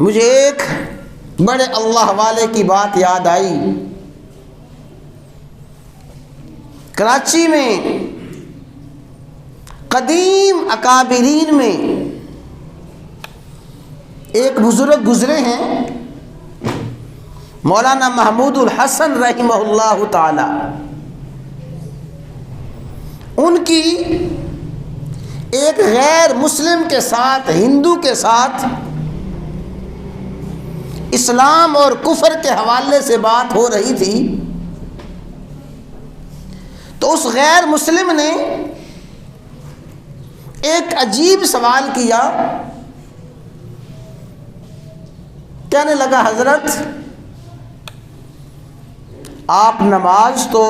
مجھے ایک بڑے اللہ والے کی بات یاد آئی۔ کراچی میں قدیم اکابرین میں ایک بزرگ گزرے ہیں، مولانا محمود الحسن رحمہ اللہ تعالی۔ ان کی ایک غیر مسلم کے ساتھ، ہندو کے ساتھ اسلام اور کفر کے حوالے سے بات ہو رہی تھی، تو اس غیر مسلم نے ایک عجیب سوال کیا۔ کہنے لگا، حضرت آپ نماز تو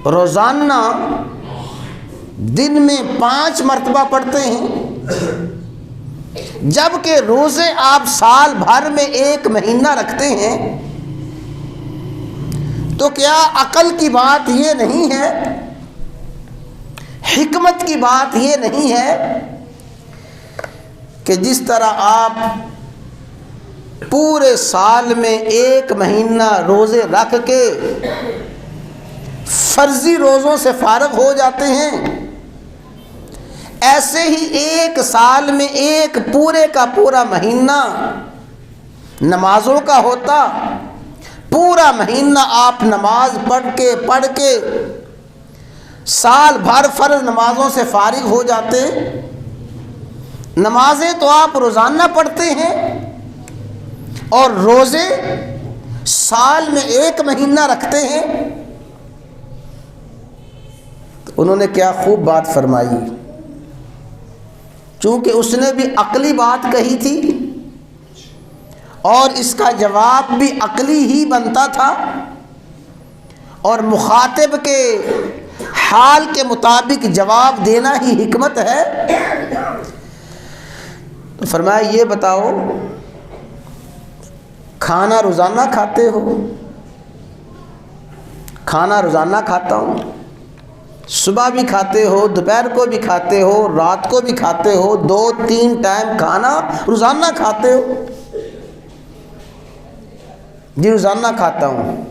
روزانہ دن میں 5 مرتبہ پڑھتے ہیں، جبکہ روزے آپ سال بھر میں 1 مہینہ رکھتے ہیں، تو کیا عقل کی بات یہ نہیں ہے، حکمت کی بات یہ نہیں ہے کہ جس طرح آپ پورے سال میں 1 مہینہ روزے رکھ کے فرضی روزوں سے فارغ ہو جاتے ہیں، ایسے ہی 1 سال میں ایک پورے کا پورا مہینہ نمازوں کا ہوتا، پورا مہینہ آپ نماز پڑھ کے سال بھر فرض نمازوں سے فارغ ہو جاتے۔ نمازیں تو آپ روزانہ پڑھتے ہیں اور روزے سال میں 1 مہینہ رکھتے ہیں۔ انہوں نے کیا خوب بات فرمائی، چونکہ اس نے بھی عقلی بات کہی تھی اور اس کا جواب بھی عقلی ہی بنتا تھا، اور مخاطب کے حال کے مطابق جواب دینا ہی حکمت ہے۔ تو فرمایا، یہ بتاؤ کھانا روزانہ کھاتے ہو؟ کھانا روزانہ کھاتا ہوں، صبح بھی کھاتے ہو، دوپہر کو بھی کھاتے ہو، رات کو بھی کھاتے ہو، 2-3 ٹائم کھانا روزانہ کھاتے ہو؟ جی روزانہ کھاتا ہوں۔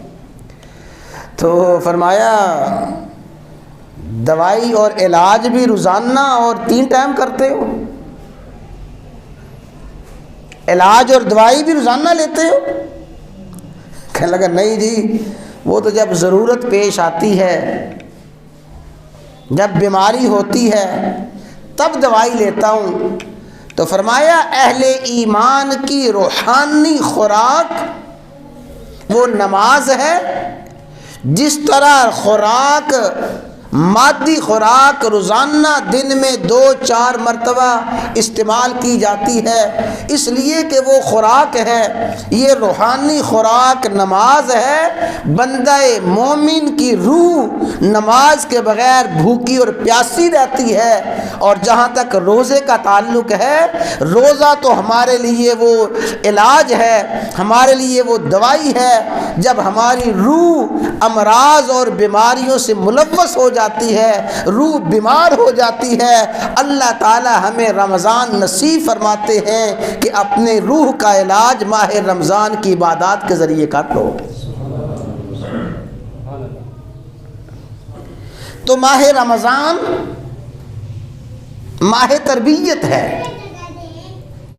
تو فرمایا، دوائی اور علاج بھی روزانہ اور 3 ٹائم کرتے ہو؟ علاج اور دوائی بھی روزانہ لیتے ہو؟ کہنے لگا، نہیں جی، وہ تو جب ضرورت پیش آتی ہے، جب بیماری ہوتی ہے تب دوائی لیتا ہوں۔ تو فرمایا، اہل ایمان کی روحانی خوراک وہ نماز ہے، جس طرح خوراک مادی خوراک روزانہ دن میں 2-4 مرتبہ استعمال کی جاتی ہے، اس لیے کہ وہ خوراک ہے، یہ روحانی خوراک نماز ہے۔ بندہ مومن کی روح نماز کے بغیر بھوکی اور پیاسی رہتی ہے۔ اور جہاں تک روزے کا تعلق ہے، روزہ تو ہمارے لیے وہ علاج ہے، ہمارے لیے وہ دوائی ہے۔ جب ہماری روح امراض اور بیماریوں سے ملوث ہو جاتی ہے، روح بیمار ہو جاتی ہے، اللہ تعالی ہمیں رمضان نصیب فرماتے ہیں کہ اپنے روح کا علاج ماہ رمضان کی عبادات کے ذریعے کر لو۔ تو ماہ رمضان ماہ تربیت ہے،